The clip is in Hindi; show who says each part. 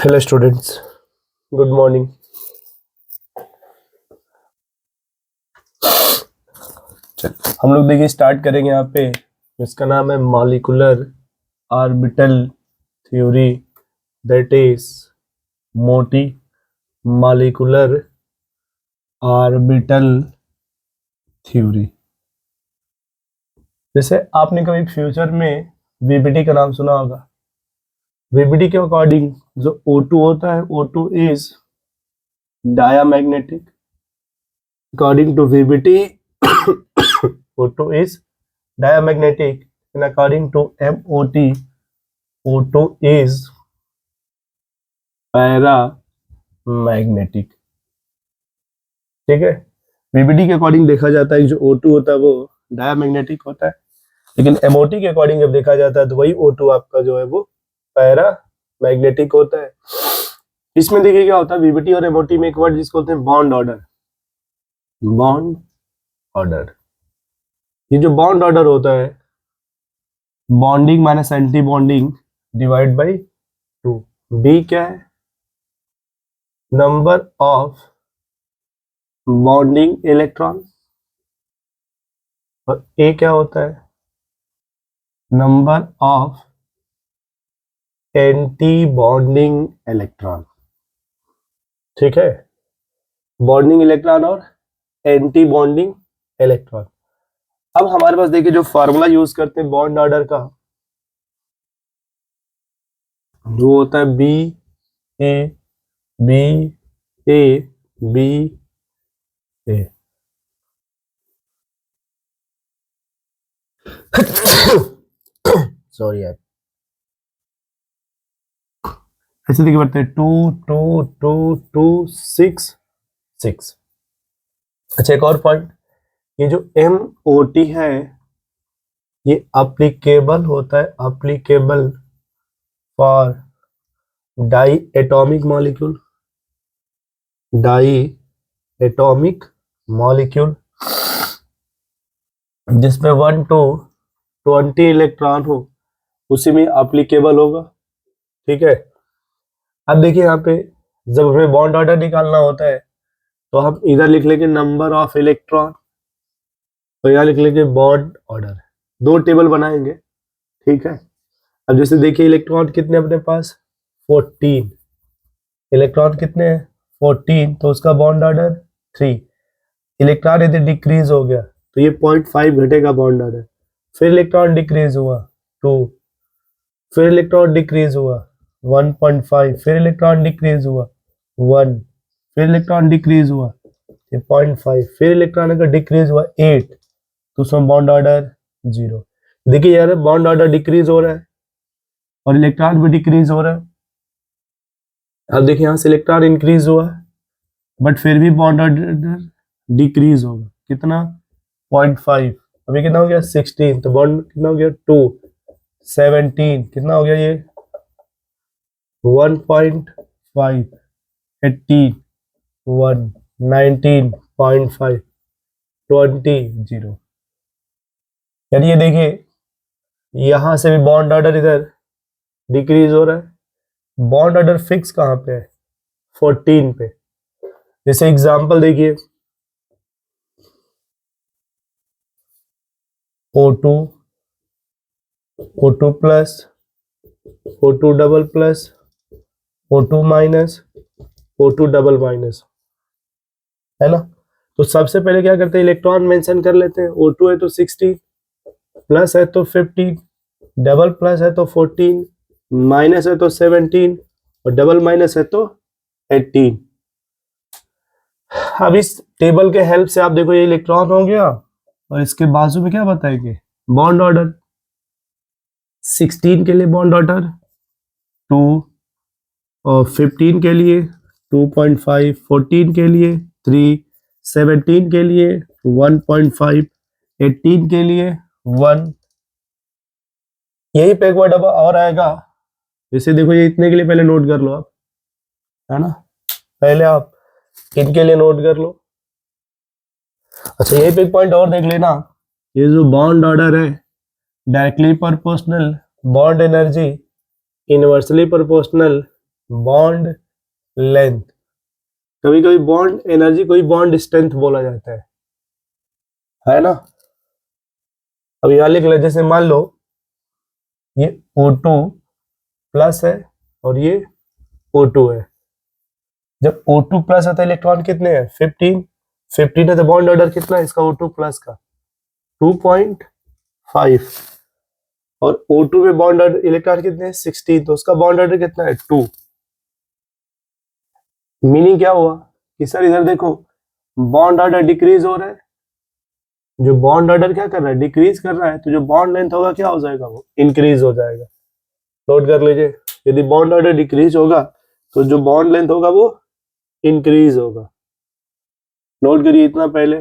Speaker 1: Hello students, good morning. हम लोग देखिए स्टार्ट करेंगे यहाँ पे, इसका नाम है molecular orbital theory, that is मोटी मॉलिक्यूलर ऑर्बिटल थ्योरी। जैसे आपने कभी फ्यूचर में वीबीटी का नाम सुना होगा। वीबीटी के अकॉर्डिंग जो O2 होता है, O2 is diamagnetic. According to VBT O2 is diamagnetic, and according to MOT, O2 is paramagnetic। ठीक है, VBD के अकॉर्डिंग देखा जाता है कि जो O2 होता है वो डायामैग्नेटिक होता है, लेकिन MOT के अकॉर्डिंग जब देखा जाता है तो वही O2 आपका जो है वो पैरामैग्नेटिक होता है। इसमें देखिए क्या होता है, VBD और MOT में एक वर्ड जिसको बोलते हैं बॉन्ड ऑर्डर। बॉन्ड ऑर्डर, ये जो बॉन्ड ऑर्डर होता है, bonding minus anti bonding divide by 2। B क्या है, नंबर ऑफ बॉन्डिंग इलेक्ट्रॉन, और ए क्या होता है, number of anti bonding electron. ठीक है, बॉन्डिंग इलेक्ट्रॉन और एंटी बॉन्डिंग इलेक्ट्रॉन। अब हमारे पास देखिए जो फॉर्मूला यूज करते हैं बॉन्ड ऑर्डर का, वो होता है B A B A B A. Sorry यार, ऐसे देखिए बढ़ते हैं 2 2 2 2 6 6। अच्छा, एक और पॉइंट, ये जो MOT है ये अप्लीकेबल होता है, applicable for diatomic molecule, diatomic molecule जिसमें 1 to 20 इलेक्ट्रॉन हो, उसी में अप्लीकेबल होगा। ठीक है, अब देखिए यहाँ पे जब हमें बॉन्ड ऑर्डर निकालना होता है तो हम इधर लिख लेंगे नंबर ऑफ इलेक्ट्रॉन, तो यहाँ लिख लेंगे बॉन्ड ऑर्डर। दो टेबल बनाएंगे। ठीक है, अब जैसे देखिए इलेक्ट्रॉन कितने अपने पास, 14 इलेक्ट्रॉन कितने हैं, 14, तो उसका बॉन्ड ऑर्डर 3। इलेक्ट्रॉन यदि डिक्रीज हो गया तो ये 0.5 घटेगा बॉन्ड ऑर्डर, फिर इलेक्ट्रॉन डिक्रीज हुआ 2, फिर इलेक्ट्रॉन डिक्रीज हुआ 1.5, फिर इलेक्ट्रॉन डिक्रीज हुआ 1, फिर इलेक्ट्रॉन डिक्रीज हुआ 0.5, फिर इलेक्ट्रॉन अगर डिक्रीज हुआ 8 तो उसमें बॉन्ड ऑर्डर 0। देखिए यार बॉन्ड ऑर्डर डिक्रीज हो रहा है और इलेक्ट्रॉन भी डिक्रीज हो रहा है। अब देखिए यहाँ से इलेक्ट्रॉन इंक्रीज हुआ बट फिर भी बॉन्ड ऑर्डर डिक्रीज होगा, कितना 0.5, अभी कितना हो गया 16, तो बॉन्ड कितना हो गया 2, 17 कितना हो गया ये 1.5, 18, 1, 19.5, 20, 0। यानी ये देखिए यहां से भी बॉन्ड ऑर्डर इधर डिक्रीज हो रहा है, बॉन्ड ऑर्डर फिक्स कहां पे है, 14 पे। जैसे एग्जांपल देखिए O2, O2 plus, O2 double plus, O2 minus, O2 double minus, है ना। तो सबसे पहले क्या करते हैं, इलेक्ट्रॉन मेंशन कर लेते हैं। O2 है तो 16, प्लस है तो 15, डबल प्लस है तो 14, माइनस है तो 17 और डबल माइनस है तो 18। अब इस टेबल के हेल्प से आप देखो ये इलेक्ट्रॉन हो गया और इसके बाजू में क्या बताएंगे, बॉन्ड ऑर्डर। 16 के लिए बॉन्ड ऑर्डर 2, और 15 के लिए 2.5, 14 के लिए 3, 17 के लिए 1.5, 18 के लिए 1। यही पे एक वर्ड अब और आएगा, जैसे देखो ये इतने के लिए पहले नोट कर लो आप, है ना, पहले आप इनके लिए नोट कर लो। अच्छा, यही पे एक पॉइंट और देख लेना, ये जो बॉन्ड ऑर्डर है directly proportional, bond energy inversely proportional bond length, कभी कभी बॉन्ड एनर्जी को ही बॉन्ड स्ट्रेंथ बोला जाता है ना। अब यहाँ लिख ले, जैसे मान लो ये O2 प्लस है और ये O2 है। जब O2 प्लस है तो इलेक्ट्रॉन कितने हैं, 15 है, तो बॉन्ड ऑर्डर कितना है इसका O2 प्लस का, 2.5। और O2 में बॉन्ड ऑर्डर इलेक्ट्रॉन कितने हैं, 16, तो उसका बॉन्ड ऑर्डर कितना है, 2। मीनिंग क्या हुआ कि सर इधर देखो बॉन्ड ऑर्डर डिक्रीज हो रहा है, जो बॉन्ड ऑर्डर क्या कर रहा है, डिक्रीज कर रहा है, तो जो बॉन्ड लेंथ होगा क्या हो जाएगा, वो इंक्रीज हो जाएगा। नोट कर लीजिए, यदि बॉन्ड ऑर्डर डिक्रीज होगा तो जो बॉन्ड लेंथ होगा वो इंक्रीज होगा। नोट करिए इतना पहले।